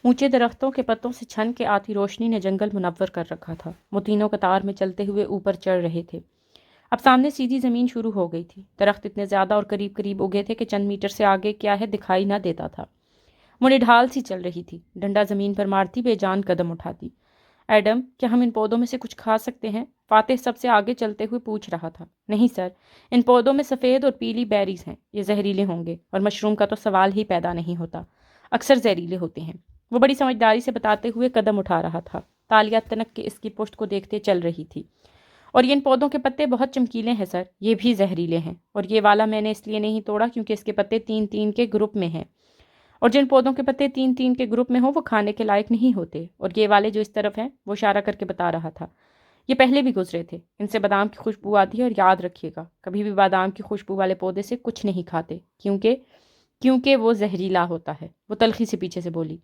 اونچے درختوں کے پتوں سے چھن کے آتی روشنی نے جنگل منور کر رکھا تھا۔ وہ تینوں قطار میں چلتے ہوئے اوپر چڑھ رہے تھے۔ اب سامنے سیدھی زمین شروع ہو گئی تھی۔ درخت اتنے زیادہ اور قریب قریب اگے تھے کہ چند میٹر سے آگے کیا ہے دکھائی نہ دیتا تھا۔ منی ڈھال سی چل رہی تھی۔ ڈنڈا زمین پر مارتی بے جان قدم اٹھاتی۔ ایڈم، کیا ہم ان پودوں میں سے کچھ کھا سکتے ہیں؟ فاتح سب سے آگے چلتے ہوئے پوچھ رہا تھا۔ نہیں سر، ان پودوں میں سفید اور پیلی بیریز ہیں، یہ زہریلے ہوں گے، اور مشروم کا تو سوال ہی پیدا نہیں ہوتا، اکثر زہریلے ہوتے ہیں۔ وہ بڑی سمجھداری سے بتاتے ہوئے قدم اٹھا رہا تھا۔ تالیہ تنک کے اس کی پشت کو دیکھتے چل رہی تھی۔ اور یہ ان پودوں کے پتے بہت چمکیلے ہیں سر، یہ بھی زہریلے ہیں، اور یہ والا میں نے اس لیے نہیں توڑا کیونکہ اس کے پتے 3 کے گروپ میں ہیں، اور جن پودوں کے پتے 3 کے گروپ میں ہوں وہ کھانے کے لائق نہیں ہوتے، اور یہ والے جو اس طرف ہیں، وہ اشارہ کر کے بتا رہا تھا، یہ پہلے بھی گزرے تھے، ان سے بادام کی خوشبو آتی ہے، اور یاد رکھیے گا کبھی بھی بادام کی خوشبو والے پودے سے کچھ نہیں کھاتے، کیونکہ وہ زہریلا ہوتا ہے۔ وہ تلخی سے پیچھے سے بولی۔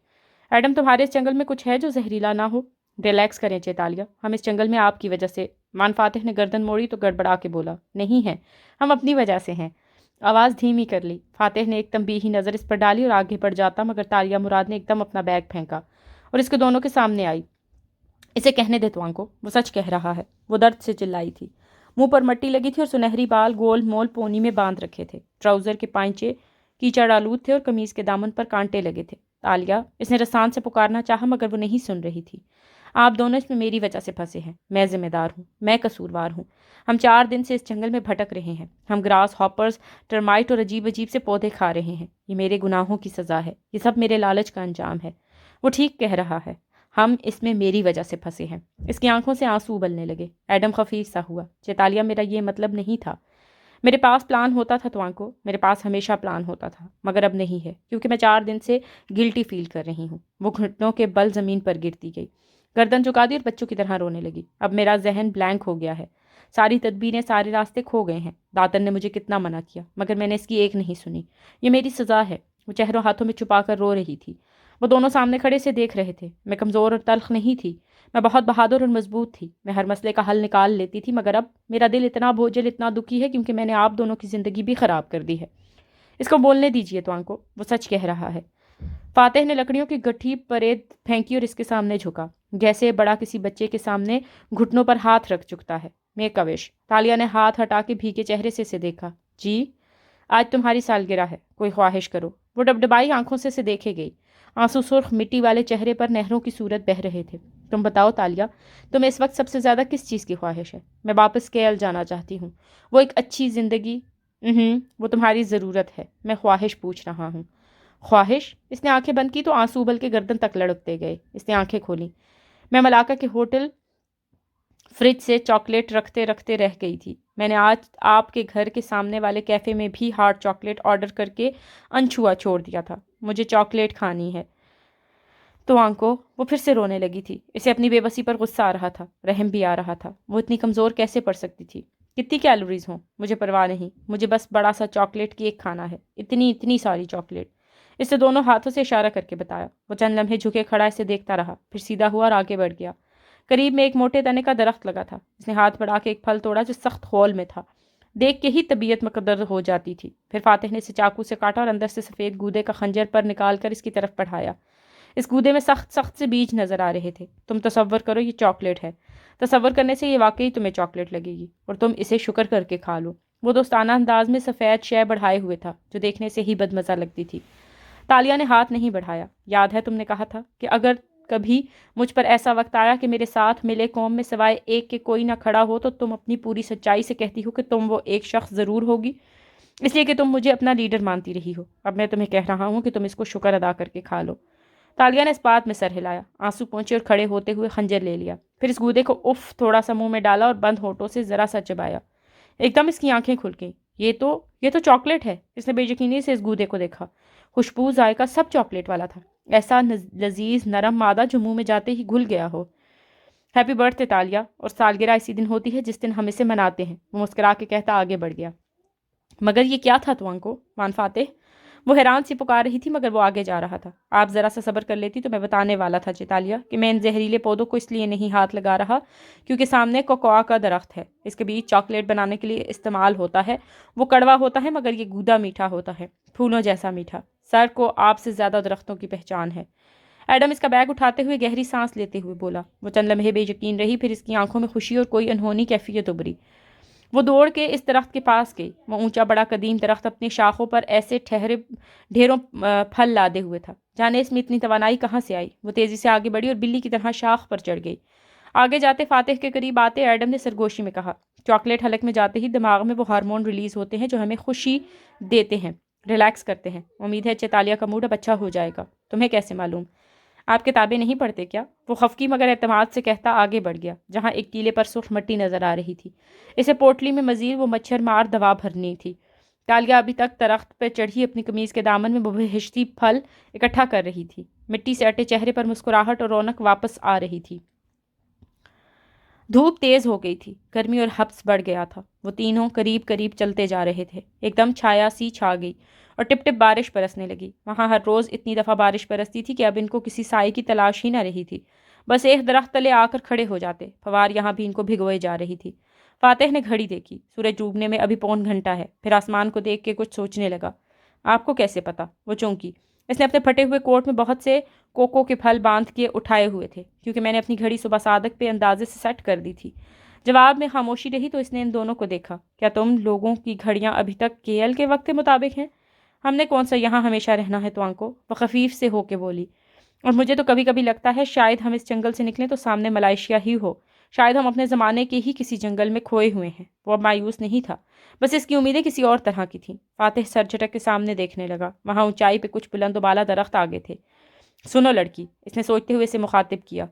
ایڈم، تمہارے اس جنگل میں کچھ ہے جو زہریلا نہ ہو؟ ریلیکس کریں چیتالیہ، ہم اس جنگل میں آپ کی وجہ سے… مان فاتح نے گردن موڑی تو گڑبڑا کے بولا، نہیں ہے، ہم اپنی وجہ سے ہیں۔ آواز دھیمی کر لی۔ فاتح نے ایک تنبیہی نظر اس پر ڈالی اور آگے بڑھ جاتا، مگر تالیہ مراد نے ایک دم اپنا بیگ پھینکا اور اس کے دونوں کے سامنے آئی۔ اسے کہنے دے توانکو، وہ سچ کہہ رہا ہے۔ وہ درد سے چلائی تھی۔ منہ پر مٹی لگی تھی اور سنہری بال گول مول پونی میں باندھ رکھے تھے۔ ٹراؤزر کے پائنچے کیچڑ آلود تھے اور قمیض کے دامن پر کانٹے لگے تھے۔ تالیہ، اس نے رسان سے پکارنا چاہا مگر وہ نہیں سن رہی تھی۔ آپ دونوں اس میں میری وجہ سے پھنسے ہیں، میں ذمہ دار ہوں، میں قصوروار ہوں۔ ہم 4 دن سے اس جنگل میں بھٹک رہے ہیں، ہم گراس ہاپرز، ٹرمائٹ اور عجیب عجیب سے پودے کھا رہے ہیں۔ یہ میرے گناہوں کی سزا ہے، یہ سب میرے لالچ کا انجام ہے۔ وہ ٹھیک کہہ رہا ہے، ہم اس میں میری وجہ سے پھنسے ہیں۔ اس کی آنکھوں سے آنسو ابلنے لگے۔ ایڈم خفیف سا ہوا۔ چیتالیہ، میرا یہ مطلب نہیں تھا۔ میرے پاس پلان ہوتا تھا توانکو، میرے پاس ہمیشہ پلان ہوتا تھا، مگر اب نہیں ہے، کیونکہ میں 4 دن سے گلٹی فیل کر رہی ہوں۔ وہ گھٹنوں کے بل زمین پر گرتی گئی، گردن جھکا دی اور بچوں کی طرح رونے لگی۔ اب میرا ذہن بلینک ہو گیا ہے، ساری تدبیریں، سارے راستے کھو گئے ہیں۔ داتن نے مجھے کتنا منع کیا مگر میں نے اس کی ایک نہیں سنی۔ یہ میری سزا ہے۔ وہ چہروں ہاتھوں میں چھپا کر رو رہی تھی۔ وہ دونوں سامنے کھڑے سے دیکھ رہے تھے۔ میں کمزور اور تلخ نہیں تھی، میں بہت بہادر اور مضبوط تھی، میں ہر مسئلے کا حل نکال لیتی تھی، مگر اب میرا دل اتنا بوجھل، اتنا دکھی ہے کیونکہ میں نے آپ دونوں کی زندگی بھی خراب کر دی ہے۔ اس کو بولنے دیجیے توانکو، وہ سچ کہہ رہا ہے۔ فاتح نے لکڑیوں کی گٹھی پرید پھینکی اور اس کے سامنے جھکا، جیسے بڑا کسی بچے کے سامنے گھٹنوں پر ہاتھ رکھ چکتا ہے۔ میک اے وش۔ تالیہ نے ہاتھ ہٹا کے بھیگے چہرے سے اسے دیکھا۔ جی، آج تمہاری سالگرہ ہے، کوئی خواہش کرو۔ وہ ڈبڈبائی آنکھوں سے اسے دیکھے گئی۔ آنسو سرخ مٹی والے چہرے پر نہروں کی صورت بہہ رہے تھے۔ تم بتاؤ تالیہ، تمہیں اس وقت سب سے زیادہ کس چیز کی خواہش ہے؟ میں واپس کیل جانا چاہتی ہوں، وہ ایک اچھی زندگی۔ وہ تمہاری ضرورت ہے، میں خواہش پوچھ رہا ہوں۔ خواہش؟ اس نے آنکھیں بند کی تو آنسو ابل کے گردن تک لڑکتے گئے۔ اس نے آنکھیں کھولیں۔ میں ملاقہ کے ہوٹل فریج سے چاکلیٹ رکھتے رکھتے رہ گئی تھی۔ میں نے آج آپ کے گھر کے سامنے والے کیفے میں بھی ہارڈ چاکلیٹ آرڈر کر کے انچھوا چھوڑ دیا تھا۔ مجھے چاکلیٹ کھانی ہے۔ تو آنکو، وہ پھر سے رونے لگی تھی۔ اسے اپنی بے بسی پر غصہ آ رہا تھا، رحم بھی آ رہا تھا۔ وہ اتنی کمزور کیسے پڑ سکتی تھی؟ کتنی کیلوریز ہوں مجھے پرواہ نہیں، مجھے بس بڑا سا چاکلیٹ کیک کھانا ہے، اتنی ساری چاکلیٹ۔ اس نے دونوں ہاتھوں سے اشارہ کر کے بتایا۔ وہ چند لمحے جھکے کھڑا اسے دیکھتا رہا، پھر سیدھا ہوا اور آگے بڑھ گیا۔ قریب میں ایک موٹے تنے کا درخت لگا تھا۔ اس نے ہاتھ بڑھا کے ایک پھل توڑا جو سخت خول میں تھا۔ دیکھ کے ہی طبیعت مقدر ہو جاتی تھی۔ پھر فاتح نے اسے چاقو سے کاٹا اور اندر سے سفید گودے کا خنجر پر نکال کر اس کی طرف بڑھایا۔ اس گودے میں سخت سخت سے بیج نظر آ رہے تھے۔ تم تصور کرو یہ چاکلیٹ ہے۔ تصور کرنے سے یہ واقعی تمہیں چاکلیٹ لگے گی اور تم اسے شکر کر کے کھا لو۔ وہ دوستانہ انداز میں سفید شے بڑھائے ہوئے تھا جو دیکھنے سے ہی بدمزہ لگتی تھی۔ تالیہ نے ہاتھ نہیں بڑھایا۔ یاد ہے تم نے کہا تھا کہ اگر کبھی مجھ پر ایسا وقت آیا کہ میرے ساتھ ملے قوم میں سوائے ایک کے کوئی نہ کھڑا ہو تو تم اپنی پوری سچائی سے کہتی ہو کہ تم وہ ایک شخص ضرور ہوگی، اس لیے کہ تم مجھے اپنا لیڈر مانتی رہی ہو۔ اب میں تمہیں کہہ رہا ہوں کہ تم اس کو شکر ادا کر کے کھا لو۔ تالیہ نے اس بات میں سر ہلایا، آنسو پہنچے اور کھڑے ہوتے ہوئے خنجر لے لیا، پھر اس گودے کو تھوڑا سا منہ میں ڈالا اور بند ہونٹوں سے ذرا سا چبایا۔ ایک دم اس کی آنکھیں کھل گئیں۔ یہ تو چاکلیٹ ہے۔ اس نے بے یقینی سے اس گودے کو دیکھا۔ خوشبو، ذائقہ سب چاکلیٹ والا تھا، ایسا لذیذ نرم مادہ جو منہ میں جاتے ہی گھل گیا ہو۔ ہیپی برتھ ڈے تالیہ، اور سالگرہ اسی دن ہوتی ہے جس دن ہم اسے مناتے ہیں، وہ مسکرا کے کہتا آگے بڑھ گیا۔ مگر یہ کیا تھا توانکو؟ مان فاتح؟ وہ حیران سی پکار رہی تھی مگر وہ آگے جا رہا تھا۔ آپ ذرا سا صبر کر لیتی تو میں بتانے والا تھا چیتالیہ کہ میں ان زہریلے پودوں کو اس لیے نہیں ہاتھ لگا رہا کیونکہ سامنے کوکوا کا درخت ہے، اس کے بیج چاکلیٹ بنانے کے لیے استعمال ہوتا ہے۔ وہ کڑوا ہوتا ہے مگر یہ گودا میٹھا ہوتا ہے، پھولوں جیسا میٹھا۔ سر کو آپ سے زیادہ درختوں کی پہچان ہے۔ ایڈم اس کا بیگ اٹھاتے ہوئے گہری سانس لیتے ہوئے بولا۔ وہ چند لمحے بے یقین رہی، پھر اس کی آنکھوں میں خوشی اور کوئی انہونی کیفیت ابھری۔ وہ دوڑ کے اس درخت کے پاس گئی۔ وہ اونچا بڑا قدیم درخت اپنی شاخوں پر ایسے ڈھیروں پھل لادے ہوئے تھا، جانے اس میں اتنی توانائی کہاں سے آئی۔ وہ تیزی سے آگے بڑھی اور بلی کی طرح شاخ پر چڑھ گئی۔ آگے جاتے فاتح کے قریب آتے ایڈم نے سرگوشی میں کہا، چاکلیٹ حلق میں جاتے ہی دماغ میں وہ ہارمون ریلیز ہوتے ہیں جو ہمیں خوشی دیتے ہیں، ریلیکس کرتے ہیں۔ امید ہے چیتالیہ کا موڈ اب اچھا ہو جائے گا۔ تمہیں کیسے معلوم؟ آپ کتابیں نہیں پڑھتے کیا؟ وہ خفقی مگر اعتماد سے کہتا آگے بڑھ گیا، جہاں ایک ٹیلے پر سرخ مٹی نظر آ رہی تھی۔ اسے پوٹلی میں مزید وہ مچھر مار دوا بھرنی تھی۔ تالیہ ابھی تک درخت پہ چڑھی اپنی قمیض کے دامن میں بہشتی پھل اکٹھا کر رہی تھی۔ مٹی سے اٹے چہرے پر مسکراہٹ اور رونق واپس آ رہی تھی۔ دھوپ تیز ہو گئی تھی، گرمی اور حبس بڑھ گیا تھا۔ وہ تینوں قریب قریب چلتے جا رہے تھے۔ ایک دم چھایا سی چھا گئی اور ٹپ ٹپ بارش برسنے لگی۔ وہاں ہر روز اتنی دفعہ بارش برستی تھی کہ اب ان کو کسی سائے کی تلاش ہی نہ رہی تھی۔ بس ایک درخت تلے آ کر کھڑے ہو جاتے۔ فوار یہاں بھی ان کو بھگوئے جا رہی تھی۔ فاتح نے گھڑی دیکھی، سورج ڈوبنے میں ابھی پون گھنٹہ ہے۔ پھر آسمان کو دیکھ کے کچھ سوچنے لگا۔ آپ کو کیسے پتا؟ وہ چونکی۔ اس نے اپنے پھٹے ہوئے کوٹ میں بہت سے کوکو کے پھل باندھ کے اٹھائے ہوئے تھے، کیونکہ میں نے اپنی گھڑی صبح صادق پہ اندازے سے سیٹ کر دی تھی۔ جواب میں خاموشی رہی تو اس نے ان دونوں کو دیکھا۔ کیا تم لوگوں کی گھڑیاں ابھی تک کیل کے وقت کے مطابق ہیں؟ ہم نے کون سا یہاں ہمیشہ رہنا ہے توانکو، وہ خفیف سے ہو کے بولی۔ اور مجھے تو کبھی کبھی لگتا ہے شاید ہم اس جنگل سے نکلیں تو سامنے ملائیشیا ہی ہو، شاید ہم اپنے زمانے کے ہی کسی جنگل میں کھوئے ہوئے ہیں۔ وہ اب مایوس نہیں تھا، بس اس کی امیدیں کسی اور طرح کی تھیں۔ فاتح سر جھٹک کے سامنے دیکھنے لگا۔ وہاں اونچائی پہ کچھ بلند و بالا درخت آگے تھے۔ سنو لڑکی، اس نے سوچتے ہوئے اسے مخاطب کیا،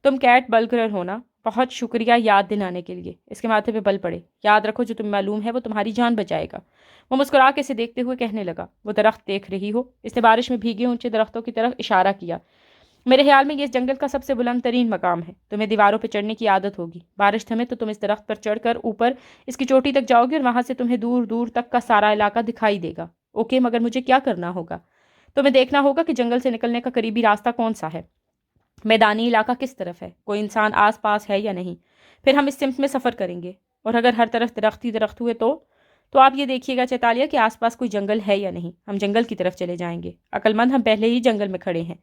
تم کیٹ بلگرر ہو نا؟ بہت شکریہ یاد دلانے کے لیے۔ اس کے ماتھے پہ بل پڑے۔ یاد رکھو جو تمہیں معلوم ہے وہ تمہاری جان بچائے گا۔ وہ مسکرا کے اسے دیکھتے ہوئے کہنے لگا، وہ درخت دیکھ رہی ہو؟ اس نے بارش میں بھیگے اونچے درختوں کی طرف اشارہ کیا۔ میرے خیال میں یہ اس جنگل کا سب سے بلند ترین مقام ہے۔ تمہیں دیواروں پہ چڑھنے کی عادت ہوگی۔ بارش تھمے تو تم اس درخت پر چڑھ کر اوپر اس کی چوٹی تک جاؤ گے اور وہاں سے تمہیں دور دور تک کا سارا علاقہ دکھائی دے گا۔ اوکے، مگر مجھے کیا کرنا ہوگا؟ تمہیں دیکھنا ہوگا کہ جنگل سے نکلنے کا قریبی راستہ کون سا ہے، میدانی علاقہ کس طرف ہے، کوئی انسان آس پاس ہے یا نہیں۔ پھر ہم اس سمت میں سفر کریں گے، اور اگر ہر طرف درخت ہی درخت ہوئے تو آپ یہ دیکھیے گا چیتالیہ کہ آس پاس کوئی جنگل ہے یا نہیں۔ ہم جنگل کی طرف چلے جائیں گے۔ عقل مند، ہم پہلے ہی جنگل میں کھڑے ہیں۔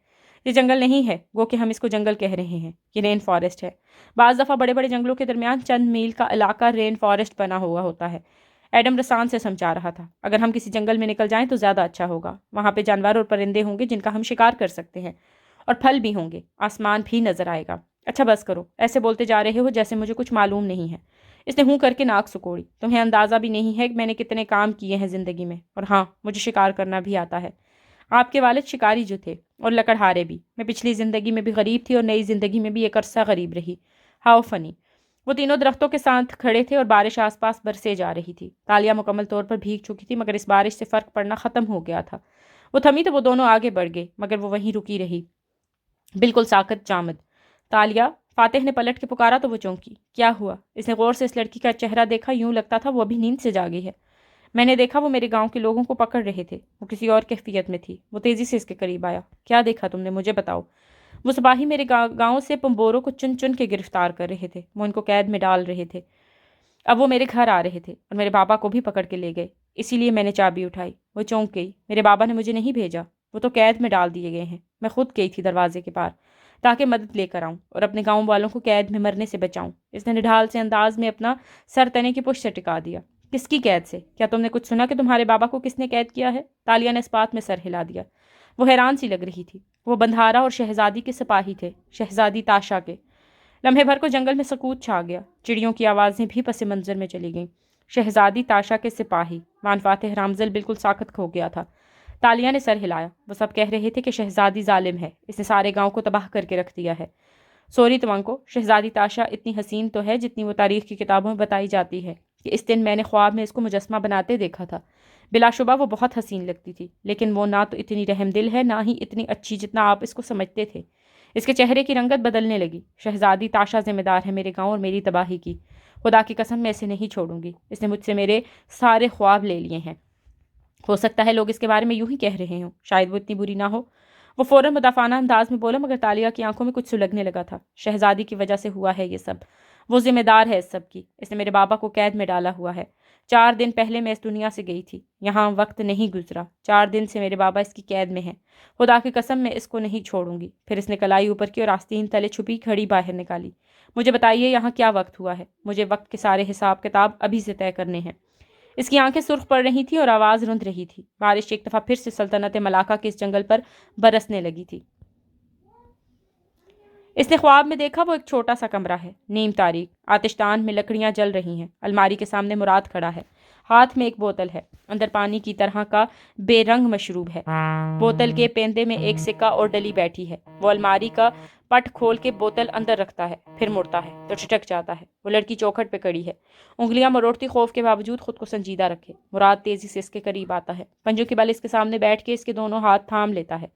یہ جنگل نہیں ہے، گو کہ ہم اس کو جنگل کہہ رہے ہیں۔ یہ رین فارسٹ ہے۔ بعض دفعہ بڑے بڑے جنگلوں کے درمیان چند میل کا علاقہ رین فارسٹ بنا ہوا ہوتا ہے۔ ایڈم رسان سے سمجھا رہا تھا، اگر ہم کسی جنگل میں نکل جائیں تو زیادہ اچھا ہوگا۔ وہاں پہ جانور اور پرندے ہوں گے جن کا ہم شکار کر سکتے ہیں، اور پھل بھی ہوں گے، آسمان بھی نظر آئے گا۔ اچھا بس کرو، ایسے بولتے جا رہے ہو جیسے مجھے کچھ معلوم نہیں ہے۔ اس نے ہوں کر کے ناک سکوڑی۔ تمہیں اندازہ بھی نہیں ہے کہ میں نے کتنے کام کیے ہیں زندگی میں، اور ہاں، مجھے شکار کرنا بھی آتا ہے۔ آپ کے والد شکاری جو تھے، اور لکڑہارے بھی۔ میں پچھلی زندگی میں بھی غریب تھی اور نئی زندگی میں بھی ایک عرصہ غریب رہی۔ ہاؤ فنی۔ وہ تینوں درختوں کے ساتھ کھڑے تھے اور بارش آس پاس برسے جا رہی تھی۔ تالیہ مکمل طور پر بھیگ چکی تھی، مگر اس بارش سے فرق پڑنا ختم ہو گیا تھا۔ وہ تھمی تو وہ دونوں آگے بڑھ گئے، مگر وہ وہیں رکی رہی، بالکل ساکت جامد۔ تالیہ، فاتح نے پلٹ کے پکارا تو وہ چونکی۔ کیا ہوا؟ اس نے غور سے اس لڑکی کا چہرہ دیکھا، یوں لگتا تھا وہ ابھی نیند سے جاگی ہے۔ میں نے دیکھا وہ میرے گاؤں کے لوگوں کو پکڑ رہے تھے۔ وہ کسی اور کیفیت میں تھی۔ وہ تیزی سے اس کے قریب آیا۔ کیا دیکھا تم نے؟ مجھے بتاؤ۔ وہ سپاہی میرے گاؤں سے پمبوروں کو چن چن کے گرفتار کر رہے تھے۔ وہ ان کو قید میں ڈال رہے تھے۔ اب وہ میرے گھر آ رہے تھے اور میرے بابا کو بھی پکڑ کے لے گئے، اسی لیے میں نے چابی اٹھائی۔ وہ چونک گئی۔ میرے بابا نے مجھے نہیں بھیجا، وہ تو قید میں ڈال دیے گئے ہیں۔ میں خود گئی تھی دروازے کے پار تاکہ مدد لے کر آؤں اور اپنے گاؤں والوں کو قید میں مرنے سے بچاؤں۔ اس نے نڈھال سے انداز میں اپنا سر تنے کی پشت سے ٹکا دیا۔ کس کی قید سے؟ کیا تم نے کچھ سنا کہ تمہارے بابا کو کس نے قید کیا ہے؟ تالیہ نے اس بات میں سر ہلا دیا۔ وہ حیران سی لگ رہی تھی۔ وہ بندھارا اور شہزادی کے سپاہی تھے، شہزادی تاشا کے۔ لمحے بھر کو جنگل میں سکوت چھا گیا۔ چڑیوں کی آوازیں بھی پس منظر میں چلی گئیں۔ شہزادی تاشا کے سپاہی، وان فاتح رامزل بالکل ساکت کھو گیا تھا۔ تالیہ نے سر ہلایا۔ وہ سب کہہ رہے تھے کہ شہزادی ظالم ہے، اس نے سارے گاؤں کو تباہ کر کے رکھ دیا ہے۔ سوری توانکو، شہزادی تاشا اتنی حسین تو ہے جتنی وہ تاریخ کی کتابوں میں بتائی جاتی ہے، کہ اس دن میں نے خواب میں اس کو مجسمہ بناتے دیکھا تھا۔ بلا شبہ وہ بہت حسین لگتی تھی، لیکن وہ نہ تو اتنی رحم دل ہے، نہ ہی اتنی اچھی جتنا آپ اس کو سمجھتے تھے۔ اس کے چہرے کی رنگت بدلنے لگی۔ شہزادی تاشا ذمہ دار ہے میرے گاؤں اور میری تباہی کی۔ خدا کی قسم میں اسے نہیں چھوڑوں گی۔ اس نے مجھ سے میرے سارے خواب لے لیے ہیں۔ ہو سکتا ہے لوگ اس کے بارے میں یوں ہی کہہ رہے ہوں، شاید وہ اتنی بری نہ ہو۔ وہ فوراً مدافعانہ انداز میں بولا، مگر تالیہ کی آنکھوں میں کچھ سلگنے لگا تھا۔ شہزادی کی وجہ سے ہوا ہے یہ سب، وہ ذمہ دار ہے اس سب کی۔ اس نے میرے بابا کو قید میں ڈالا ہوا ہے۔ 4 دن پہلے میں اس دنیا سے گئی تھی، یہاں وقت نہیں گزرا، 4 دن سے میرے بابا اس کی قید میں ہیں، خدا کی قسم میں اس کو نہیں چھوڑوں گی۔ پھر اس نے کلائی اوپر کی اور آستین تلے چھپی گھڑی باہر نکالی۔ مجھے بتائیے یہاں کیا وقت ہوا ہے؟ مجھے وقت کے سارے حساب کتاب ابھی سے طے کرنے ہیں۔ اس کی آنکھیں سرخ پڑ رہی تھی اور آواز رند رہی تھی۔ بارش ایک دفعہ پھر سے سلطنت ملاکا کے اس جنگل پر برسنے لگی تھی۔ اس نے خواب میں دیکھا وہ ایک چھوٹا سا کمرہ ہے، نیم تاریک، آتشدان میں لکڑیاں جل رہی ہیں، الماری کے سامنے مراد کھڑا ہے، ہاتھ میں ایک بوتل ہے، اندر پانی کی طرح کا بے رنگ مشروب ہے، بوتل کے پیندے میں ایک سکہ اور ڈلی بیٹھی ہے۔ وہ الماری کا پٹ کھول کے بوتل اندر رکھتا ہے، پھر مڑتا ہے تو ٹھٹک جاتا ہے۔ وہ لڑکی چوکھٹ پہ کڑی ہے، انگلیاں مروڑتی خوف کے باوجود خود کو سنجیدہ رکھے۔ مراد تیزی سے اس کے قریب آتا ہے، پنجوں کے بل اس کے سامنے بیٹھ کے اس کے دونوں ہاتھ تھام لیتا ہے۔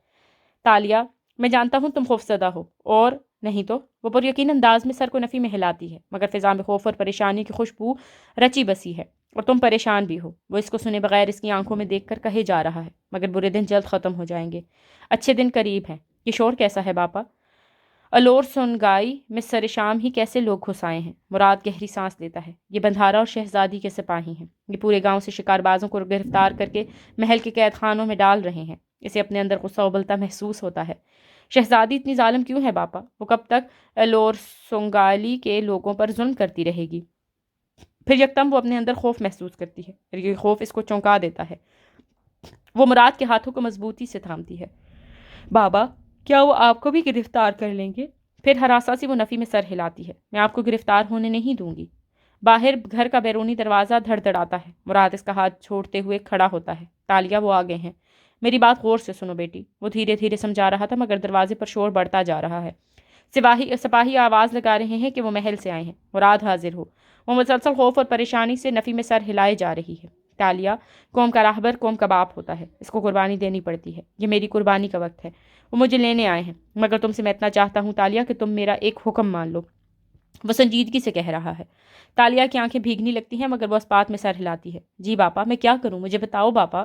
تالیہ، میں جانتا ہوں تم خوفزدہ ہو، اور نہیں تو؟ وہ پر یقین انداز میں سر کو نفی میں ہلاتی ہے، مگر فضا میں خوف اور پریشانی کی خوشبو رچی بسی ہے، اور تم پریشان بھی ہو۔ وہ اس کو سنے بغیر اس کی آنکھوں میں دیکھ کر کہے جا رہا ہے، مگر برے دن جلد ختم ہو جائیں گے، اچھے دن قریب ہیں۔ یہ شور کیسا ہے باپا؟ الور سونگائی میں سر شام ہی کیسے لوگ گھس آئے ہیں؟ مراد گہری سانس لیتا ہے۔ یہ بندھارا اور شہزادی کے سپاہی ہیں، یہ پورے گاؤں سے شکار بازوں کو گرفتار کر کے محل کے قید خانوں میں ڈال رہے ہیں۔ اسے اپنے اندر غصہ ابلتا محسوس ہوتا ہے۔ شہزادی اتنی ظالم کیوں ہے باپا؟ وہ کب تک الور سونگالی کے لوگوں پر ظلم کرتی رہے گی؟ پھر یکدم وہ اپنے اندر خوف محسوس کرتی ہے، یہ خوف اس کو چونکا دیتا ہے۔ وہ مراد کے ہاتھوں کو مضبوطی سے تھامتی ہے۔ بابا، کیا وہ آپ کو بھی گرفتار کر لیں گے؟ پھر ہراساں سی وہ نفی میں سر ہلاتی ہے۔ میں آپ کو گرفتار ہونے نہیں دوں گی۔ باہر گھر کا بیرونی دروازہ دھڑ دھڑاتا ہے۔ مراد اس کا ہاتھ چھوڑتے ہوئے کھڑا ہوتا ہے۔ تالیہ، وہ آگے ہیں۔ میری بات غور سے سنو بیٹی، وہ دھیرے دھیرے سمجھا رہا تھا، مگر دروازے پر شور بڑھتا جا رہا ہے۔ سپاہی آواز لگا رہے ہیں کہ وہ محل سے آئے ہیں، مراد حاضر ہو۔ وہ مسلسل خوف اور پریشانی سے نفی میں سر ہلائے جا رہی ہے۔ تالیہ، قوم کا راہبر قوم کا باپ ہوتا ہے، اس کو قربانی دینی پڑتی ہے۔ یہ میری قربانی کا وقت ہے، وہ مجھے لینے آئے ہیں، مگر تم سے میں اتنا چاہتا ہوں تالیہ کہ تم میرا ایک حکم مان لو۔ وہ سنجیدگی سے کہہ رہا ہے۔ تالیہ کی آنکھیں بھیگنے لگتی ہیں، مگر وہ اس بات میں سر ہلاتی ہے۔ جی باپا، میں کیا کروں؟ مجھے بتاؤ باپا۔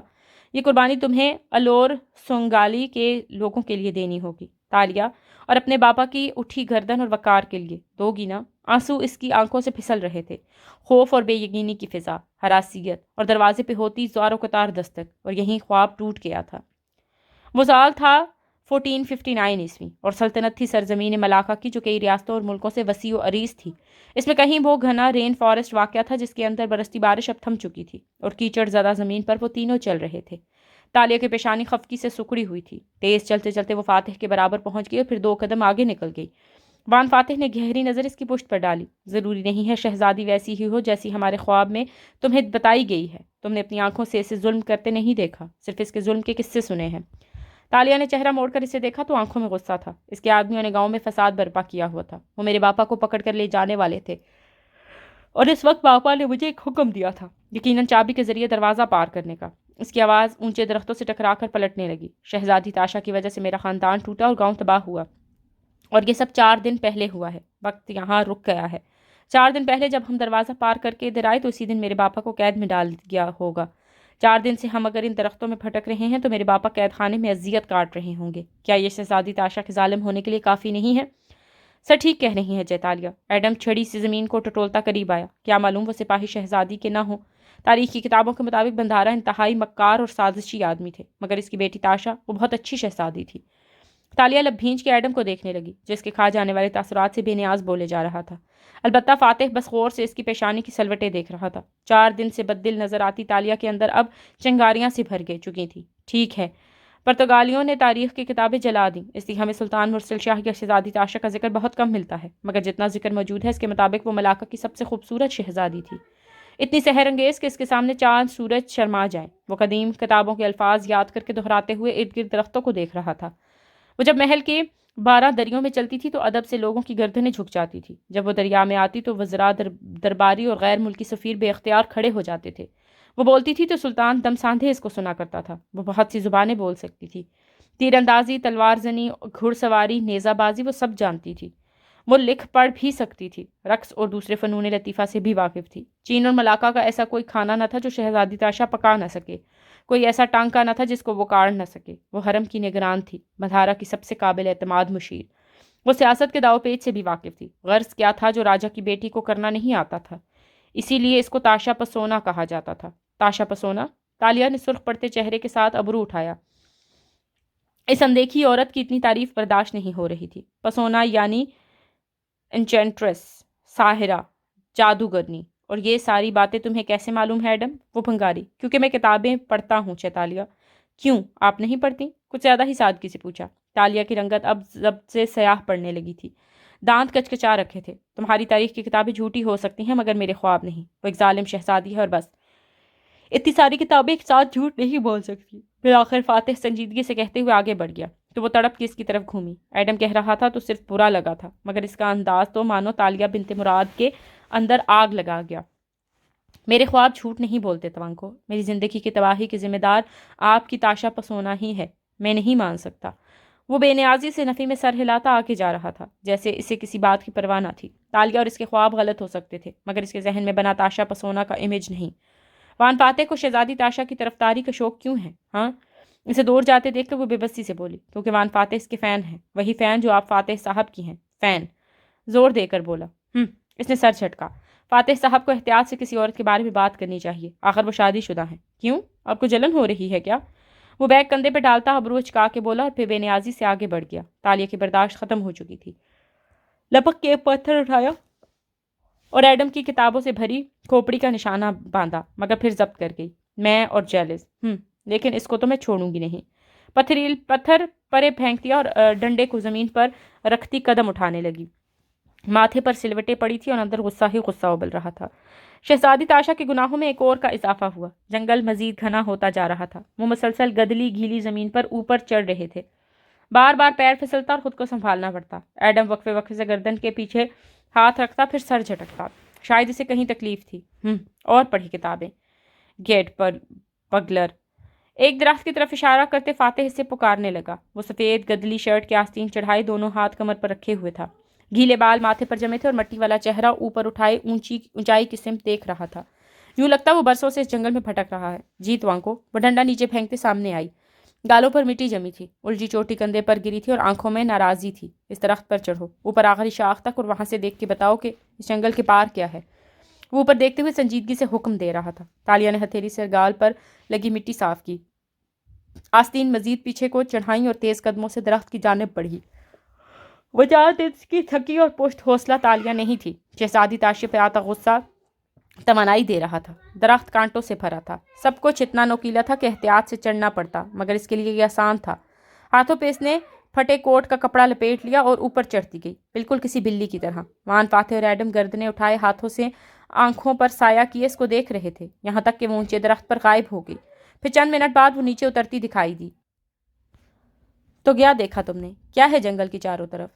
یہ قربانی تمہیں الور سونگالی کے لوگوں کے لیے دینی ہوگی تالیہ، اور اپنے باپا کی اٹھی گردن اور وقار کے لیے دو گی نا؟ آنسو اس کی آنکھوں سے پھسل رہے تھے۔ خوف اور بے یقینی کی فضا، ہراسیت، اور دروازے پہ ہوتی زار و قطار دستک، اور یہیں خواب ٹوٹ گیا تھا۔ وہ سال تھا 1459 عیسوی، اور سلطنت تھی سرزمین ملاکا کی، جو کئی ریاستوں اور ملکوں سے وسیع و عریض تھی۔ اس میں کہیں وہ گھنا رین فارسٹ واقع تھا جس کے اندر برستی بارش اب تھم چکی تھی، اور کیچڑ زدہ زمین پر وہ تینوں چل رہے تھے۔ تالیہ کی پیشانی خفکی سے سکڑی ہوئی تھی۔ تیز چلتے چلتے وہ فاتح کے برابر پہنچ گئی اور پھر 2 قدم آگے نکل گئی۔ وان فاتح نے گہری نظر اس کی پشت پر ڈالی۔ ضروری نہیں ہے شہزادی ویسی ہی ہو جیسی ہمارے خواب میں تمہیں بتائی گئی ہے۔ تم نے اپنی آنکھوں سے اسے ظلم کرتے نہیں دیکھا، صرف اس کے ظلم کے قصے سنے ہیں۔ تالیہ نے چہرہ موڑ کر اسے دیکھا تو آنکھوں میں غصہ تھا۔ اس کے آدمیوں نے گاؤں میں فساد برپا کیا ہوا تھا، وہ میرے باپا کو پکڑ کر لے جانے والے تھے، اور اس وقت باپا نے مجھے ایک حکم دیا تھا، یقیناً چابی کے ذریعے دروازہ پار کرنے کا۔ اس کی آواز اونچے درختوں سے ٹکرا کر پلٹنے لگی۔ شہزادی تاشا کی وجہ سے میرا خاندان ٹوٹا اور گاؤں تباہ ہوا، اور یہ سب 4 دن پہلے ہوا ہے۔ وقت یہاں رک گیا ہے۔ 4 دن پہلے جب ہم دروازہ پار کر کے ادھر آئے تو اسی دن میرے باپا کو قید میں ڈال گیا ہوگا۔ 4 دن سے ہم اگر ان درختوں میں پھٹک رہے ہیں تو میرے باپا قید خانے میں اذیت کاٹ رہے ہوں گے۔ کیا یہ شہزادی تاشا کے ظالم ہونے کے لیے کافی نہیں ہے؟ سر ٹھیک کہہ رہی ہیں جیتالیہ۔ ایڈم چھڑی سے زمین کو ٹٹولتا قریب آیا۔ کیا معلوم وہ سپاہی شہزادی کے نہ ہوں؟ تاریخ کی کتابوں کے مطابق بندھارا انتہائی مکار اور سازشی آدمی تھے، مگر اس کی بیٹی تاشا وہ بہت اچھی شہزادی تھی۔ تالیہ لب بھینچ کے ایڈم کو دیکھنے لگی، جس کے کھا جانے والے تاثرات سے بے نیاز بولے جا رہا تھا۔ البتہ فاتح بس غور سے اس کی پیشانی کی سلوٹیں دیکھ رہا تھا۔ 4 دن سے بد دل نظر آتی تالیہ کے اندر اب چنگاریاں سی بھر گئی چکی تھی۔ ٹھیک ہے، پرتگالیوں نے تاریخ کی کتابیں جلا دیں، اس لیے ہمیں سلطان مرسل شاہ یا شہزادی تاشا کا ذکر بہت کم ملتا ہے، مگر جتنا ذکر موجود ہے اس کے مطابق وہ ملاکا کی سب سے خوبصورت شہزادی تھی، اتنی سحر انگیز کہ اس کے سامنے چاند سورج شرما جائیں۔ وہ قدیم کتابوں کے الفاظ یاد کر کے دہراتے ہوئے ارد گرد درختوں کو دیکھ رہا تھا۔ وہ جب محل کے 12 دریوں میں چلتی تھی تو ادب سے لوگوں کی گردنیں جھک جاتی تھی۔ جب وہ دریا میں آتی تو وزراء، درباری اور غیر ملکی سفیر بے اختیار کھڑے ہو جاتے تھے۔ وہ بولتی تھی تو سلطان دم ساندھے اس کو سنا کرتا تھا۔ وہ بہت سی زبانیں بول سکتی تھی، تیر اندازی، تلوار زنی، گھڑ سواری، نیزہ بازی وہ سب جانتی تھی۔ وہ لکھ پڑھ بھی سکتی تھی، رقص اور دوسرے فنون لطیفہ سے بھی واقف تھی۔ چین اور ملاکا کا ایسا کوئی کھانا نہ تھا جو شہزادی تاشا پکا نہ سکے، کوئی ایسا ٹانکا نہ تھا جس کو وہ کاڑ نہ سکے۔ وہ حرم کی نگران تھی، بندھارا کی سب سے قابل اعتماد مشیر۔ وہ سیاست کے داؤ پیچ سے بھی واقف تھی۔ غرض کیا تھا جو راجا کی بیٹی کو کرنا نہیں آتا تھا؟ اسی لیے اس کو تاشا پسونا کہا جاتا تھا۔ تاشا پسونا؟ تالیہ نے سرخ پڑتے چہرے کے ساتھ ابرو اٹھایا۔ اس اندیکھی عورت کی اتنی تعریف برداشت نہیں ہو رہی تھی۔ پسونا یعنی انچینٹریس، ساحرہ، جادوگرنی، اور یہ ساری باتیں تمہیں کیسے معلوم ہے ایڈم؟ وہ بھنگاری۔ کیونکہ میں کتابیں پڑھتا ہوں چیتالیہ۔ کیوں، آپ نہیں پڑھتی؟ کچھ زیادہ ہی سادگی سے پوچھا۔ تالیہ کی رنگت اب ضبط سے سیاہ پڑنے لگی تھی، دانت کچکچا رکھے تھے۔ تمہاری تاریخ کی کتابیں جھوٹی ہو سکتی ہیں مگر میرے خواب نہیں۔ وہ ایک ظالم شہزادی ہے اور بس۔ اتنی ساری کتابیں ایک ساتھ جھوٹ نہیں بول سکتی۔ بالآخر فاتح سنجیدگی سے کہتے ہوئے آگے بڑھ گیا تو وہ تڑپ کے اس کی طرف گھومی۔ ایڈم کہہ رہا تھا تو صرف برا لگا تھا، مگر اس کا انداز تو مانو تالیہ بنت مراد کے اندر آگ لگا گیا۔ میرے خواب جھوٹ نہیں بولتے توانکو۔ میری زندگی کی تباہی کی ذمہ دار آپ کی تاشا پسونا ہی ہے۔ میں نہیں مان سکتا۔ وہ بے نیازی سے نفی میں سر ہلاتا آگے جا رہا تھا، جیسے اسے کسی بات کی پرواہ نہ تھی۔ تالیہ اور اس کے خواب غلط ہو سکتے تھے، مگر اس کے ذہن میں بنا تاشا پسونا کا امیج نہیں۔ وان فاتح کو شہزادی تاشا کی طرفداری کا شوق کیوں ہے؟ ہاں؟ اسے دور جاتے دیکھ کر وہ بے بسی سے بولی۔ کیونکہ وان فاتح اس کے فین ہیں، وہی فین جو آپ فاتح صاحب کی ہیں۔ فین؟ زور دے کر بولا۔ اس نے سر جھٹکا۔ فاتح صاحب کو احتیاط سے کسی عورت کے بارے میں بات کرنی چاہیے، آخر وہ شادی شدہ ہیں۔ کیوں؟ آپ کو جلن ہو رہی ہے کیا؟ وہ بیگ کندھے پہ ڈالتا ابرو چکا کے بولا اور پھر بے نیازی سے آگے بڑھ گیا۔ تالیہ کی برداشت ختم ہو چکی تھی۔ لپک کے ایک پتھر اٹھایا اور ایڈم کی کتابوں سے بھری کھوپڑی کا نشانہ باندھا، مگر پھر ضبط کر گئی۔ میں اور جیلس، لیکن اس کو تو میں چھوڑوں گی نہیں۔ پتھر پرے پھینک دیا اور ڈنڈے کو زمین پر رکھتی قدم اٹھانے لگی۔ ماتھے پر سلوٹیں پڑی تھی اور اندر غصہ ہی غصہ ابل رہا تھا۔ شہزادی تاشا کے گناہوں میں ایک اور کا اضافہ ہوا۔ جنگل مزید گھنا ہوتا جا رہا تھا۔ وہ مسلسل گدلی گیلی زمین پر اوپر چڑھ رہے تھے۔ بار بار پیر پھسلتا اور خود کو سنبھالنا پڑتا۔ ایڈم وقفے وقفے سے گردن کے پیچھے ہاتھ رکھتا، پھر سر جھٹکتا۔ شاید اسے کہیں تکلیف تھی۔ اور پڑھی کتابیں۔ گیٹ پر پگلر۔ ایک درخت کی طرف اشارہ کرتے فاتح اسے پکارنے لگا۔ وہ سفید گدلی شرٹ کے آستین چڑھائے دونوں ہاتھ کمر پر رکھے ہوئے تھا۔ گیلے بال ماتھے پر جمے تھے اور مٹی والا چہرہ اوپر اٹھائے اونچائی کی سمت دیکھ رہا تھا۔ یوں لگتا وہ برسوں سے اس جنگل میں بھٹک رہا ہے۔ جی توانکو۔ وہ ڈنڈا نیچے پھینکتے سامنے آئی۔ گالوں پر مٹی جمی تھی، الجھی چوٹی کندھے پر گری تھی اور آنکھوں میں ناراضی تھی۔ اس درخت پر چڑھو، اوپر آخری شاخ تک، اور وہاں سے دیکھ کے بتاؤ کہ اس جنگل کے پار کیا ہے۔ وہ اوپر دیکھتے ہوئے سنجیدگی سے حکم دے رہا تھا۔ تالیہ نے ہتھیلی سے گال پر لگی مٹی صاف کی، آستین مزید پیچھے کو چڑھائیں اور تیز قدموں سے درخت کی جانب بڑھی۔ وجاہت اس کی تھکی اور پشت حوصلہ تالیہ نہیں تھی۔ شہزادی تاشا پہ آتا غصہ توانائی دے رہا تھا۔ درخت کانٹوں سے بھرا تھا، سب کچھ اتنا نوکیلا تھا کہ احتیاط سے چڑھنا پڑتا، مگر اس کے لیے یہ آسان تھا۔ ہاتھوں پہ اس نے پھٹے کوٹ کا کپڑا لپیٹ لیا اور اوپر چڑھتی گئی، بالکل کسی بلی کی طرح۔ وان فاتح اور ایڈم گردنیں اٹھائے ہاتھوں سے آنکھوں پر سایہ کیے اس کو دیکھ رہے تھے، یہاں تک کہ وہ اونچے درخت پر غائب ہو گئی۔ پھر چند منٹ بعد وہ نیچے اترتی دکھائی دی۔ تو کیا دیکھا تم نے؟ کیا ہے جنگل کی چاروں طرف؟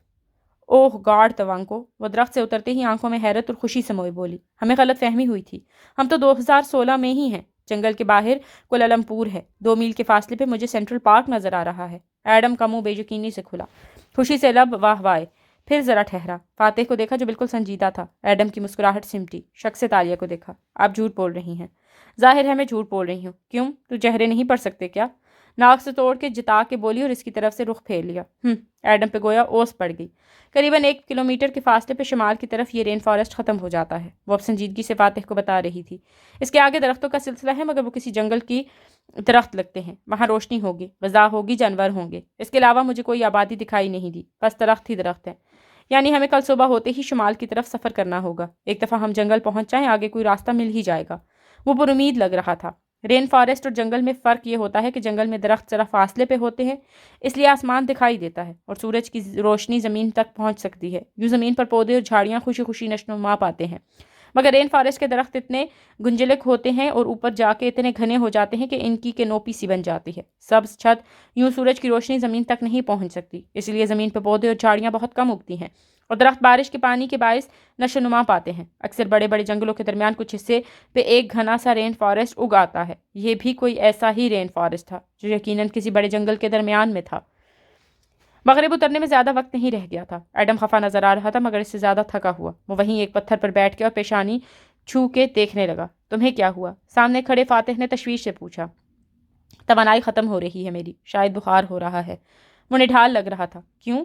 اوہ گاڈ توانکو، وہ درخت سے اترتے ہی آنکھوں میں حیرت اور خوشی سموئے بولی۔ ہمیں غلط فہمی ہوئی تھی، ہم تو 2016 میں ہی ہیں۔ جنگل کے باہر کوالالمپور ہے، 2 میل کے فاصلے پہ مجھے سینٹرل پارک نظر آ رہا ہے۔ ایڈم کا منہ بے یقینی سے کھلا، خوشی سے لب واہ وائے، پھر ذرا ٹھہرا۔ فاتح کو دیکھا جو بالکل سنجیدہ تھا۔ ایڈم کی مسکراہٹ سمٹی، شک سے تالیہ کو دیکھا۔ آپ جھوٹ بول رہی ہیں۔ ظاہر ہے میں جھوٹ بول رہی ہوں۔ کیوں؟ تو چہرے نہیں پڑھ سکتے کیا؟ ناک سے توڑ کے جتا کے بولی اور اس کی طرف سے رخ پھیر لیا۔ ایڈم پہ گویا اوس پڑ گئی۔ قریباً 1 کلومیٹر کے فاصلے پہ شمال کی طرف یہ رین فارسٹ ختم ہو جاتا ہے، وہ اب سنجیدگی سے فاتح کو بتا رہی تھی۔ اس کے آگے درختوں کا سلسلہ ہے، مگر وہ کسی جنگل کی درخت لگتے ہیں۔ وہاں روشنی ہوگی، غذا ہوگی، جانور ہوں گے۔ اس کے علاوہ مجھے کوئی آبادی دکھائی نہیں دی، بس درخت ہی درخت ہیں۔ یعنی ہمیں کل صبح ہوتے ہی شمال کی طرف سفر کرنا ہوگا۔ ایک دفعہ ہم جنگل پہنچ جائیں، آگے کوئی راستہ مل ہی جائے گا۔ وہ پر امید لگ رہا تھا۔ رین فارسٹ اور جنگل میں فرق یہ ہوتا ہے کہ جنگل میں درخت ذرا فاصلے پہ ہوتے ہیں، اس لیے آسمان دکھائی دیتا ہے اور سورج کی روشنی زمین تک پہنچ سکتی ہے۔ یوں زمین پر پودے اور جھاڑیاں خوشی خوشی نشو و نما پاتے ہیں، مگر رین فارسٹ کے درخت اتنے گنجلک ہوتے ہیں اور اوپر جا کے اتنے گھنے ہو جاتے ہیں کہ ان کی کینوپی سی بن جاتی ہے۔ سبز چھت، یوں سورج کی روشنی زمین تک نہیں پہنچ سکتی، اس لیے زمین پہ پودے اور جھاڑیاں بہت کم اگتی ہیں اور درخت بارش کے پانی کے باعث نشو و نما پاتے ہیں۔ اکثر بڑے بڑے جنگلوں کے درمیان کچھ حصے پہ ایک گھنا سا رین فارسٹ اگ آتا ہے۔ یہ بھی کوئی ایسا ہی رین فارسٹ تھا جو یقیناً کسی بڑے جنگل کے درمیان میں تھا۔ مغرب اترنے میں زیادہ وقت نہیں رہ گیا تھا۔ ایڈم خفا نظر آ رہا تھا مگر اس سے زیادہ تھکا ہوا۔ وہ وہیں ایک پتھر پر بیٹھ کے اور پیشانی چھو کے دیکھنے لگا۔ تمہیں کیا ہوا؟ سامنے کھڑے فاتح نے تشویش سے پوچھا۔ توانائی ختم ہو رہی ہے میری، شاید بخار ہو رہا ہے۔ وہ نڈھال لگ رہا تھا۔ کیوں؟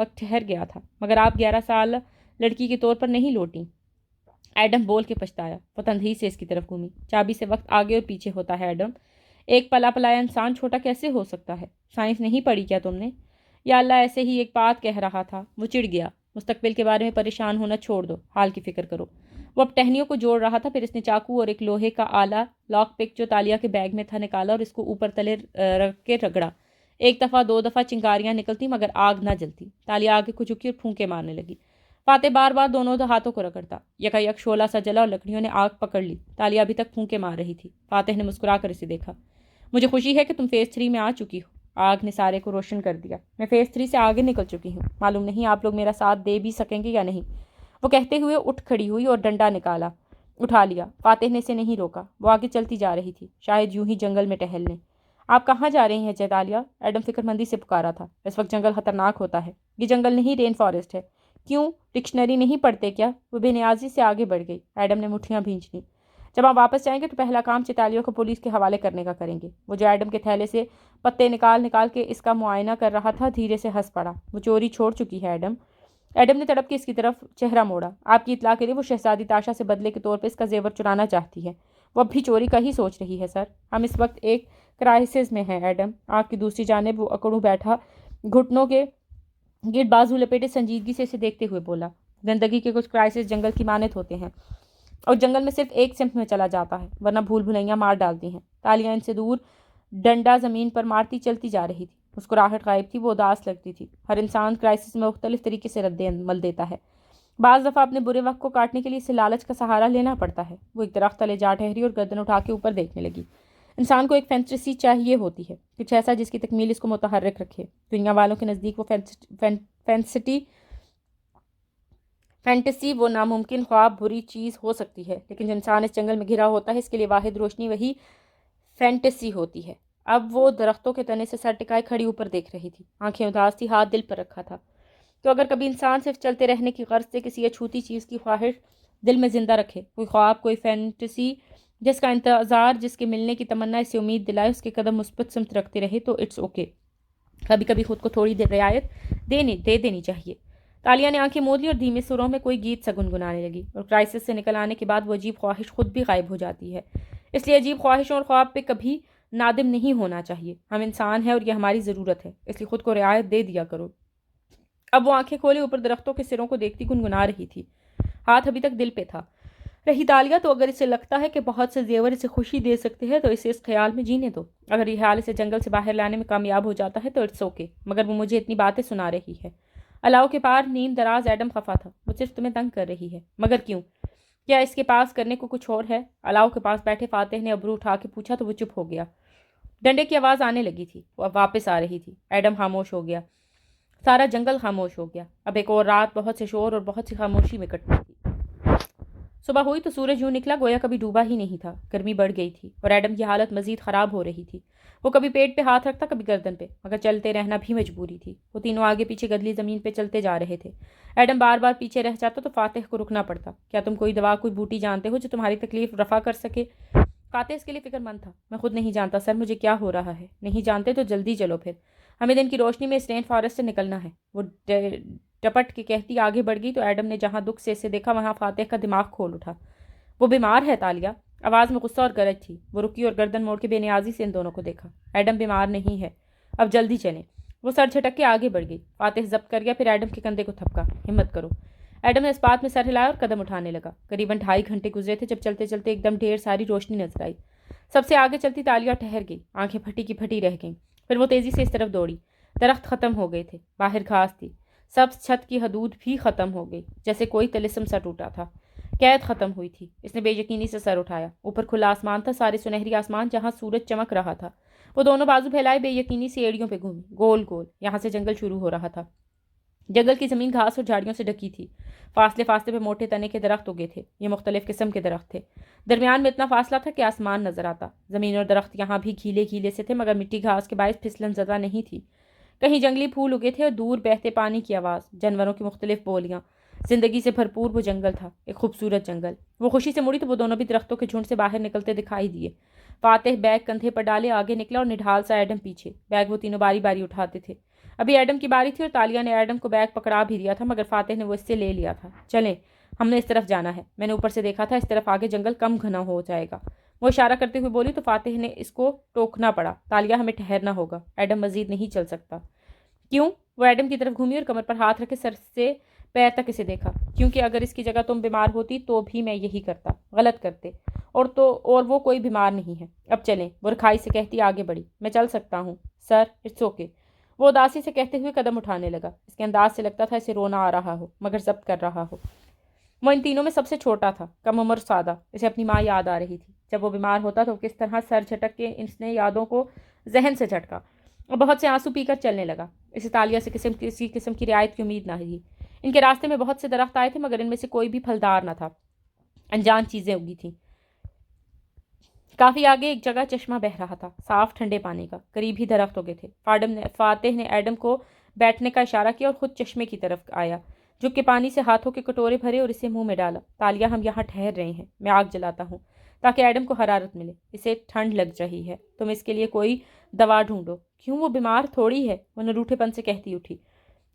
وقت ٹھہر گیا تھا، مگر آپ 11 سال لڑکی کے طور پر نہیں لوٹیں۔ ایڈم بول کے پچھتایا۔ وہ تندہی سے اس کی طرف گھومی۔ چابی سے وقت آگے اور پیچھے ہوتا ہے ایڈم۔ ایک پلا پلایا انسان چھوٹا کیسے ہو سکتا ہے؟ سائنس نہیں پڑھی کیا تم نے؟ یا اللہ ایسے ہی ایک بات کہہ رہا تھا۔ وہ چڑ گیا۔ مستقبل کے بارے میں پریشان ہونا چھوڑ دو، حال کی فکر کرو۔ وہ اب ٹہنیوں کو جوڑ رہا تھا، پھر اس نے چاقو اور ایک لوہے کا آلہ لاک پک جو تالیہ کے بیگ میں تھا نکالا اور اس کو اوپر تلے رکھ کے رگڑا۔ ایک دفعہ دو دفعہ چنگاریاں نکلتی مگر آگ نہ جلتی۔ تالیہ آگے کو جھکی اور پھونکے مارنے لگی۔ فاتح بار بار دونوں ہاتھوں کو رگڑتا۔ یکا یک شعلہ سا جلا اور لکڑیوں نے آگ پکڑ لی۔ تالیہ ابھی تک پھونکے مار رہی تھی۔ فاتح نے مسکرا کر اسے دیکھا۔ مجھے خوشی ہے کہ تم فیز 3 میں آ چکی ہو۔ آگ نے سارے کو روشن کر دیا۔ میں فیز 3 سے آگے نکل چکی ہوں۔ معلوم نہیں آپ لوگ میرا ساتھ دے بھی سکیں گے یا نہیں۔ وہ کہتے ہوئے اٹھ کھڑی ہوئی اور ڈنڈا اٹھا لیا۔ فاتح نے اسے نہیں روکا۔ وہ آگے چلتی جا رہی تھی، شاید یوں ہی جنگل میں ٹہلنے۔ آپ کہاں جا رہی ہیں تالیہ؟ ایڈم فکر مندی سے پکارا تھا۔ اس وقت جنگل خطرناک ہوتا ہے۔ یہ جنگل نہیں، رین فارسٹ ہے۔ کیوں؟ ڈکشنری نہیں پڑھتے کیا؟ وہ بے نیازی سے آگے بڑھ گئی۔ ایڈم نے مٹھیاں بھینچ لیں۔ جب آپ واپس جائیں گے تو پہلا کام چیتالیوں کو پولیس کے حوالے کرنے کا کریں گے۔ وہ جو ایڈم کے تھیلے سے پتے نکال کے اس کا معائنہ کر رہا تھا دھیرے سے ہنس پڑا۔ وہ چوری چھوڑ چکی ہے ایڈم۔ ایڈم نے تڑپ کے اس کی طرف چہرہ موڑا۔ آپ کی اطلاع کے لیے وہ شہزادی تاشا سے بدلے کے طور پہ اس کا زیور چرانا چاہتی ہے۔ وہ اب بھی چوری کا ہی سوچ رہی ہے سر۔ ہم اس وقت ایک کرائسس میں ہیں ایڈم۔ آنکھ کی دوسری جانب وہ اکڑوں بیٹھا گھٹنوں کے گرد بازو لپیٹے سنجیدگی سے اسے دیکھتے ہوئے بولا، زندگی کے کچھ کرائسس جنگل کی مانند ہوتے ہیں اور جنگل میں صرف ایک سمت میں چلا جاتا ہے، ورنہ بھول بھلائیاں مار ڈالتی ہیں۔ تالیہ ان سے دور ڈنڈا زمین پر مارتی چلتی جا رہی تھی۔ مسکراہٹ غائب تھی، وہ اداس لگتی تھی۔ ہر انسان کرائسس میں مختلف طریقے سے رد عمل دیتا ہے۔ بعض دفعہ اپنے برے وقت کو کاٹنے کے لیے اسے لالچ کا سہارا لینا پڑتا ہے۔ وہ ایک درخت تلے جا ٹھہری اور گردن اٹھا کے اوپر دیکھنے لگی۔ انسان کو ایک فینٹیسی چاہیے ہوتی ہے، کچھ ایسا جس کی تکمیل اس کو متحرک رکھے۔ دنیا والوں کے نزدیک وہ فینٹیسی وہ ناممکن خواب بری چیز ہو سکتی ہے، لیکن جو انسان اس جنگل میں گھرا ہوتا ہے اس کے لیے واحد روشنی وہی فینٹیسی ہوتی ہے۔ اب وہ درختوں کے تنے سے سر ٹکائے کھڑی اوپر دیکھ رہی تھی، آنکھیں اداس تھی، ہاتھ دل پر رکھا تھا۔ تو اگر کبھی انسان صرف چلتے رہنے کی غرض سے کسی اچھوتی چیز کی خواہش دل میں زندہ رکھے، کوئی خواب، کوئی فینٹیسی جس کا انتظار، جس کے ملنے کی تمنا اسے امید دلائے، اس کے قدم مثبت سمت رکھتے رہے تو اٹس اوکے۔ کبھی کبھی خود کو تھوڑی دیر رعایت دے دینی چاہیے۔ تالیہ نے آنکھیں مود لی اور دھیمے سروں میں کوئی گیت سا گنگنانے لگی، اور کرائسس سے نکل آنے کے بعد وہ عجیب خواہش خود بھی غائب ہو جاتی ہے۔ اس لیے عجیب خواہشوں اور خواب پہ کبھی نادم نہیں ہونا چاہیے۔ ہم انسان ہیں اور یہ ہماری ضرورت ہے، اس لیے خود کو رعایت دے دیا کرو۔ اب وہ آنکھیں کھولے اوپر درختوں کے سروں کو دیکھتی گنگنا رہی تھی۔ ہاتھ ابھی تک دل پہ تھا۔ رہی تالیہ تو اگر اسے لگتا ہے کہ بہت سے زیور اسے خوشی دے سکتے ہیں تو اسے اس خیال میں جینے دو۔ اگر یہ خیال اسے جنگل سے باہر لانے میں کامیاب ہو جاتا ہے تو اٹس اوکے، مگر وہ مجھے اتنی باتیں سنا رہی ہے۔ الاؤ کے پار نیند دراز ایڈم خفا تھا۔ وہ صرف تمہیں تنگ کر رہی ہے، مگر کیوں؟ کیا اس کے پاس کرنے کو کچھ اور ہے؟ الاؤ کے پاس بیٹھے فاتح نے ابرو اٹھا کے پوچھا تو وہ چپ ہو گیا۔ ڈنڈے کی آواز آنے لگی تھی، وہ اب واپس آ رہی تھی۔ ایڈم خاموش ہو گیا، سارا جنگل خاموش ہو گیا۔ اب ایک اور رات بہت سے شور اور بہت سی خاموشی میں کٹنی تھی۔ صبح ہوئی تو سورج یوں نکلا گویا کبھی ڈوبا ہی نہیں تھا۔ گرمی بڑھ گئی تھی اور ایڈم کی حالت مزید خراب ہو رہی تھی۔ وہ کبھی پیٹ پہ ہاتھ رکھتا، کبھی گردن پہ، مگر چلتے رہنا بھی مجبوری تھی۔ وہ تینوں آگے پیچھے گدلی زمین پہ چلتے جا رہے تھے۔ ایڈم بار بار پیچھے رہ جاتا تو فاتح کو رکنا پڑتا۔ کیا تم کوئی دوا، کوئی بوٹی جانتے ہو جو تمہاری تکلیف رفع کر سکے؟ فاتح اس کے لیے فکر مند تھا۔ میں خود نہیں جانتا سر، مجھے کیا ہو رہا ہے۔ نہیں جانتے تو جلدی چلو پھر، ہمیں دن کی روشنی میں اس رین فارسٹ سے نکلنا ہے۔ وہ ٹپٹ کے کہتی آگے بڑھ گئی تو ایڈم نے جہاں دکھ سے اسے دیکھا وہاں فاتح کا دماغ کھول اٹھا۔ وہ بیمار ہے تالیہ؟ آواز میں غصہ اور گرج تھی۔ وہ رکی اور گردن موڑ کے بے نیازی سے ان دونوں کو دیکھا۔ ایڈم بیمار نہیں ہے، اب جلدی چلیں۔ وہ سر جھٹک کے آگے بڑھ گئی۔ فاتح ضبط کر گیا، پھر ایڈم کے کندھے کو تھپکا، ہمت کرو۔ ایڈم نے اس بات میں سر ہلایا اور قدم اٹھانے لگا۔ قریباً 2.5 گھنٹے گزرے تھے جب چلتے چلتے ایک دم ڈھیر ساری روشنی نظر آئی۔ سب سے آگے چلتی تالیہ ٹھہر گئی، آنکھیں پھٹی کی پھٹی رہ گئیں۔ پھر وہ تیزی سے اس طرف دوڑی۔ درخت ختم ہو گئے تھے، باہر گھاس تھی، سبز چھت کی حدود بھی ختم ہو گئی، جیسے کوئی طلسم سا ٹوٹا تھا۔ قید ختم ہوئی تھی۔ اس نے بے یقینی سے سر اٹھایا۔ اوپر کھلا آسمان تھا، سارے سنہری آسمان جہاں سورج چمک رہا تھا۔ وہ دونوں بازو پھیلائے بے یقینی سے ایڑیوں پہ گھومی، گول گول۔ یہاں سے جنگل شروع ہو رہا تھا۔ جنگل کی زمین گھاس اور جھاڑیوں سے ڈھکی تھی۔ فاصلے فاصلے پہ موٹے تنے کے درخت اگے تھے۔ یہ مختلف قسم کے درخت تھے۔ درمیان میں اتنا فاصلہ تھا کہ آسمان نظر آتا۔ زمین اور درخت یہاں بھی گھیلے گھیلے سے تھے، مگر مٹی گھاس کے باعث پھسلن زدہ نہیں تھی۔ کہیں جنگلی پھول اگے تھے اور دور بہتے پانی کی آواز، جانوروں کی مختلف بولیاں۔ زندگی سے بھرپور وہ جنگل تھا، ایک خوبصورت جنگل۔ وہ خوشی سے مڑی تو وہ دونوں بھی درختوں کے جھنڈ سے باہر نکلتے دکھائی دیے۔ فاتح بیگ کندھے پر ڈالے آگے نکلا اور نڈھال سا ایڈم پیچھے۔ بیگ وہ تینوں باری باری اٹھاتے تھے۔ ابھی ایڈم کی باری تھی اور تالیہ نے ایڈم کو بیگ پکڑا بھی دیا تھا، مگر فاتح نے وہ اس سے لے لیا تھا۔ چلیں، ہم نے اس طرف جانا ہے، میں نے اوپر سے دیکھا تھا، اس طرف آگے جنگل کم گھنا ہو جائے گا۔ وہ اشارہ کرتے ہوئے بولی تو فاتح نے اس کو ٹوکنا پڑا۔ تالیہ، ہمیں ٹھہرنا ہوگا، ایڈم مزید نہیں چل سکتا۔ کیوں؟ وہ ایڈم کی طرف گھومی اور کمر پر ہاتھ رکھے سر سے پیر تک اسے دیکھا۔ کیونکہ اگر اس کی جگہ تم بیمار ہوتی تو بھی میں یہی کرتا، غلط کرتے، اور وہ کوئی بیمار نہیں ہے۔ اب چلیں، وہ رکھائی سے کہتی آگے بڑھی۔ میں چل سکتا ہوں سر، اٹس اوکے۔ وہ اداسی سے کہتے ہوئے قدم اٹھانے لگا۔ اس کے انداز سے لگتا تھا اسے رونا آ رہا ہو، مگر ضبط کر رہا ہو۔ وہ ان تینوں میں سب سے چھوٹا تھا، کم عمر، سادہ۔ اسے اپنی ماں یاد آ رہی تھی۔ جب وہ بیمار ہوتا تو کس طرح سر جھٹک کے اس نے یادوں کو ذہن سے جھٹکا اور بہت سے آنسو پی کر چلنے لگا۔ اسے تالیہ سے کسی قسم کی رعایت کی امید نہ تھی۔ ان کے راستے میں بہت سے درخت آئے تھے، مگر ان میں سے کوئی بھی پھلدار نہ تھا۔ انجان چیزیں اگی تھیں۔ کافی آگے ایک جگہ چشمہ بہہ رہا تھا، صاف ٹھنڈے پانی کا، قریب ہی درخت اگے تھے۔ فاتح نے ایڈم کو بیٹھنے کا اشارہ کیا اور خود چشمے کی طرف آیا، جھک کے پانی سے ہاتھوں کے کٹورے بھرے اور اسے منہ میں ڈالا۔ تالیہ، ہم یہاں ٹھہر رہے ہیں، میں آگ جلاتا ہوں تاکہ ایڈم کو حرارت ملے، اسے ٹھنڈ لگ رہی ہے، تم اس کے لیے کوئی دوا ڈھونڈو۔ کیوں؟ وہ بیمار تھوڑی ہے، وہ نروٹھے پن سے کہتی اٹھی،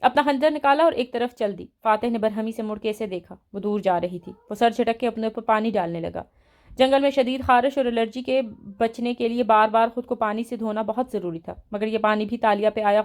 اپنا خنجر نکالا اور ایک طرف چل دی۔ فاتح نے برہمی سے مڑ کے اسے دیکھا، وہ دور جا رہی تھی۔ وہ سر جھٹک کے اپنے اوپر پانی ڈالنے لگا۔ جنگل میں شدید خارش اور الرجی کے بچنے کے لیے بار بار خود کو پانی سے دھونا بہت ضروری تھا، مگر یہ پانی بھی تالیہ پہ آیا